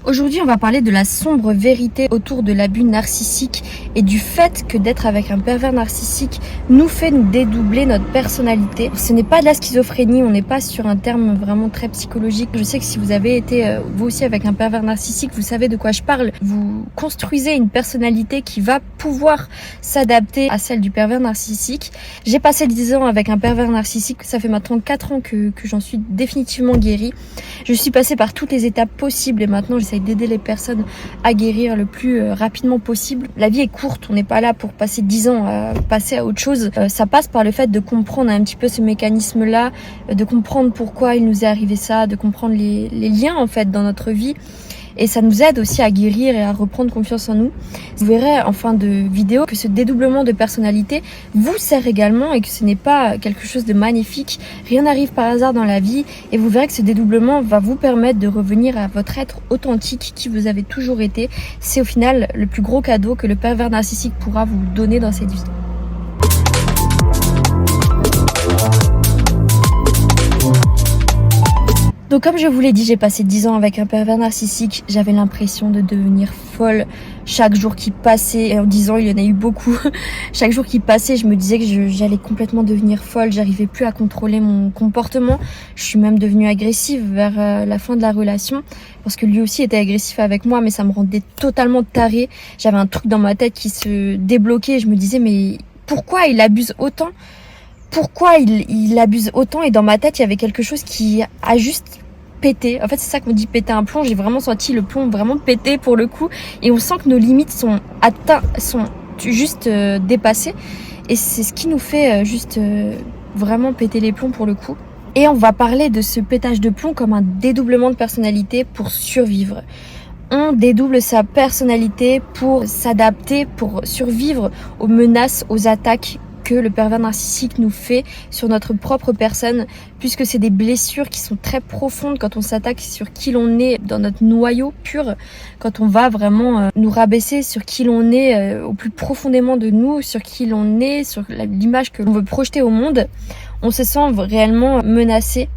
Aujourd'hui, on va parler de la sombre vérité autour de l'abus narcissique et du fait que d'être avec un pervers narcissique nous fait nous dédoubler notre personnalité. Ce n'est pas de la schizophrénie, on n'est pas sur un terme vraiment très psychologique. Je sais que si vous avez été vous aussi avec un pervers narcissique, vous savez de quoi je parle. Vous construisez une personnalité qui va pouvoir s'adapter à celle du pervers narcissique. J'ai passé 10 ans avec un pervers narcissique, ça fait maintenant 4 ans que j'en suis définitivement guérie. Je suis passée par toutes les étapes possibles et maintenant j'essaie d'aider les personnes à guérir le plus rapidement possible. La vie est courte, on n'est pas là pour passer 10 ans à passer à autre chose. Ça passe par le fait de comprendre un petit peu ce mécanisme-là, de comprendre pourquoi il nous est arrivé ça, de comprendre les liens en fait dans notre vie. Et ça nous aide aussi à guérir et à reprendre confiance en nous. Vous verrez en fin de vidéo que ce dédoublement de personnalité vous sert également et que ce n'est pas quelque chose de magnifique. Rien n'arrive par hasard dans la vie et vous verrez que ce dédoublement va vous permettre de revenir à votre être authentique qui vous avez toujours été. C'est au final le plus gros cadeau que le pervers narcissique pourra vous donner dans cette vie. Donc comme je vous l'ai dit, j'ai passé 10 ans avec un pervers narcissique. J'avais l'impression de devenir folle chaque jour qui passait. Et en 10 ans, il y en a eu beaucoup. Chaque jour qui passait, je me disais que j'allais complètement devenir folle. J'arrivais plus à contrôler mon comportement. Je suis même devenue agressive vers la fin de la relation. Parce que lui aussi était agressif avec moi, mais ça me rendait totalement tarée. J'avais un truc dans ma tête qui se débloquait. Je me disais, mais pourquoi il abuse autant ? Pourquoi il abuse autant? Et dans ma tête, il y avait quelque chose qui a juste pété. En fait, c'est ça qu'on dit péter un plomb. J'ai vraiment senti le plomb vraiment péter pour le coup. Et on sent que nos limites sont atteintes, sont juste dépassées. Et c'est ce qui nous fait vraiment péter les plombs pour le coup. Et on va parler de ce pétage de plomb comme un dédoublement de personnalité pour survivre. On dédouble sa personnalité pour s'adapter, pour survivre aux menaces, aux attaques que le pervers narcissique nous fait sur notre propre personne, puisque c'est des blessures qui sont très profondes quand on s'attaque sur qui l'on est dans notre noyau pur, quand on va vraiment nous rabaisser sur qui l'on est au plus profondément de nous, sur qui l'on est, sur l'image que l'on veut projeter au monde, on se sent réellement menacé.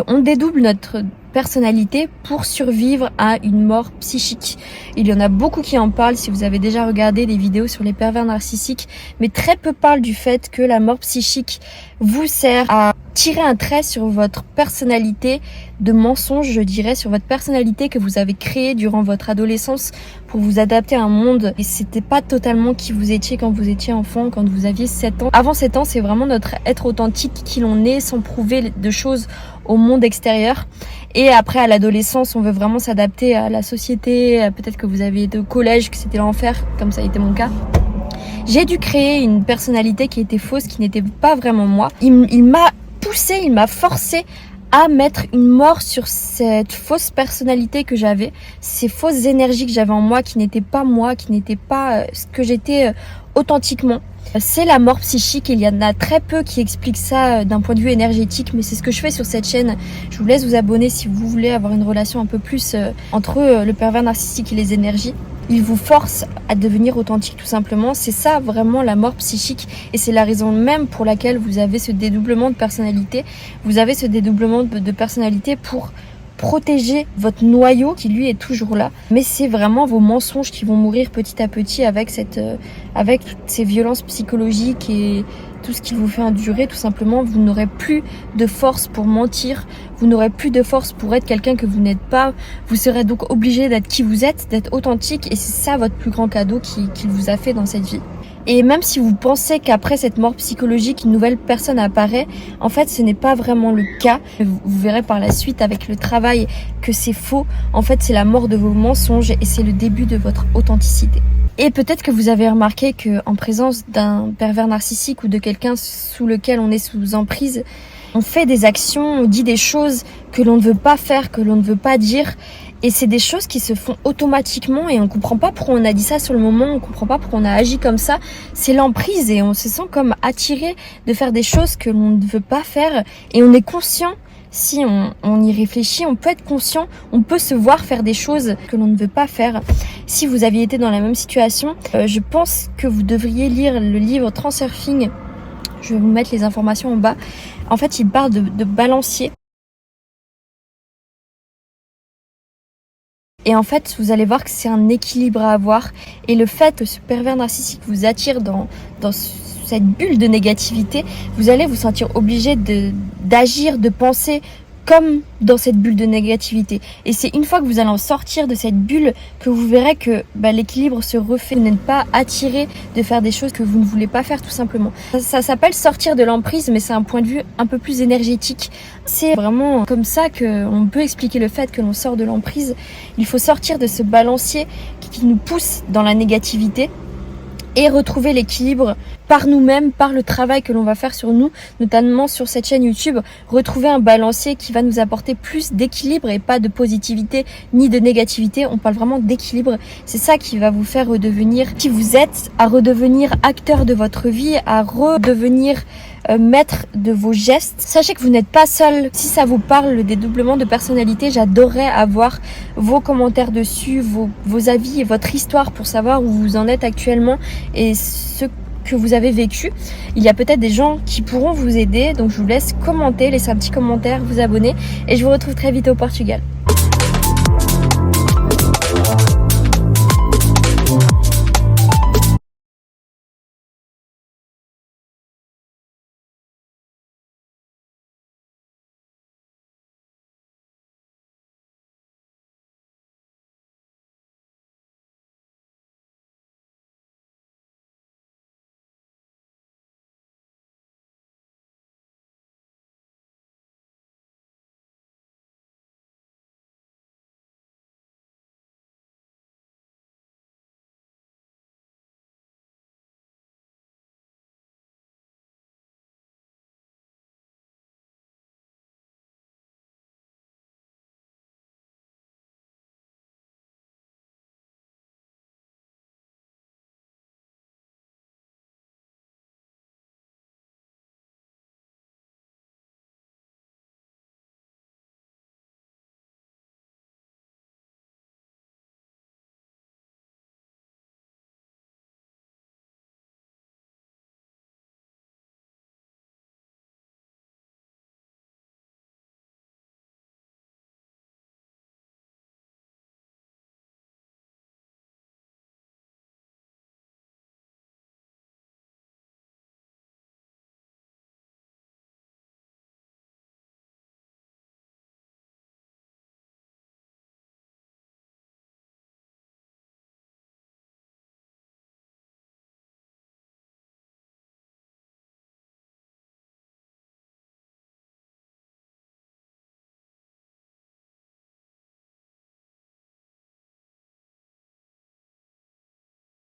On dédouble notre personnalité pour survivre à une mort psychique. Il y en a beaucoup qui en parlent si vous avez déjà regardé des vidéos sur les pervers narcissiques, mais très peu parlent du fait que la mort psychique vous sert à tirer un trait sur votre personnalité de mensonge, je dirais, sur votre personnalité que vous avez créée durant votre adolescence pour vous adapter à un monde. Et c'était pas totalement qui vous étiez quand vous étiez enfant, quand vous aviez 7 ans. Avant 7 ans, c'est vraiment notre être authentique qui l'on est, sans prouver de choses au monde extérieur. Et après, à l'adolescence, on veut vraiment s'adapter à la société. Peut-être que vous aviez été au collège, que c'était l'enfer, comme ça a été mon cas. J'ai dû créer une personnalité qui était fausse, qui n'était pas vraiment moi. Il m'a poussé, il m'a forcé à mettre une mort sur cette fausse personnalité que j'avais, ces fausses énergies que j'avais en moi, qui n'étaient pas moi, qui n'étaient pas ce que j'étais authentiquement. C'est la mort psychique, il y en a très peu qui expliquent ça d'un point de vue énergétique, mais c'est ce que je fais sur cette chaîne. Je vous laisse vous abonner si vous voulez avoir une relation un peu plus entre le pervers narcissique et les énergies. Il vous force à devenir authentique tout simplement. C'est ça vraiment la mort psychique et c'est la raison même pour laquelle vous avez ce dédoublement de personnalité. Vous avez ce dédoublement de personnalité pour protéger votre noyau qui lui est toujours là, mais c'est vraiment vos mensonges qui vont mourir petit à petit avec toutes ces violences psychologiques et tout ce qui vous fait endurer. Tout simplement, vous n'aurez plus de force pour mentir, vous n'aurez plus de force pour être quelqu'un que vous n'êtes pas, vous serez donc obligé d'être qui vous êtes, d'être authentique, et c'est ça votre plus grand cadeau qu'il vous a fait dans cette vie. Et même si vous pensez qu'après cette mort psychologique, une nouvelle personne apparaît, en fait, ce n'est pas vraiment le cas. Vous verrez par la suite avec le travail que c'est faux. En fait, c'est la mort de vos mensonges et c'est le début de votre authenticité. Et peut-être que vous avez remarqué qu'en présence d'un pervers narcissique ou de quelqu'un sous lequel on est sous emprise, on fait des actions, on dit des choses que l'on ne veut pas faire, que l'on ne veut pas dire. Et c'est des choses qui se font automatiquement et on comprend pas pourquoi on a dit ça sur le moment, on comprend pas pourquoi on a agi comme ça. C'est l'emprise et on se sent comme attiré de faire des choses que l'on ne veut pas faire. Et on est conscient, si on y réfléchit, on peut être conscient, on peut se voir faire des choses que l'on ne veut pas faire. Si vous aviez été dans la même situation, je pense que vous devriez lire le livre Transurfing. Je vais vous mettre les informations en bas. En fait, il parle de balancier. Et en fait, vous allez voir que c'est un équilibre à avoir. Et le fait que ce pervers narcissique vous attire dans cette bulle de négativité, vous allez vous sentir obligé d'agir, de penser comme dans cette bulle de négativité. Et c'est une fois que vous allez en sortir de cette bulle que vous verrez que l'équilibre se refait. Vous n'êtes pas attiré de faire des choses que vous ne voulez pas faire tout simplement. Ça s'appelle sortir de l'emprise, mais c'est un point de vue un peu plus énergétique. C'est vraiment comme ça qu'on peut expliquer le fait que l'on sort de l'emprise. Il faut sortir de ce balancier qui nous pousse dans la négativité et retrouver l'équilibre par nous-mêmes, par le travail que l'on va faire sur nous, notamment sur cette chaîne YouTube, retrouver un balancier qui va nous apporter plus d'équilibre et pas de positivité ni de négativité. On parle vraiment d'équilibre. C'est ça qui va vous faire redevenir qui vous êtes, à redevenir acteur de votre vie, à redevenir maître de vos gestes. Sachez que vous n'êtes pas seul. Si ça vous parle, le dédoublement de personnalité, j'adorerais avoir vos commentaires dessus, vos avis et votre histoire pour savoir où vous en êtes actuellement et ce que vous avez vécu. Il y a peut-être des gens qui pourront vous aider, donc je vous laisse commenter, laisser un petit commentaire, vous abonner et je vous retrouve très vite au Portugal.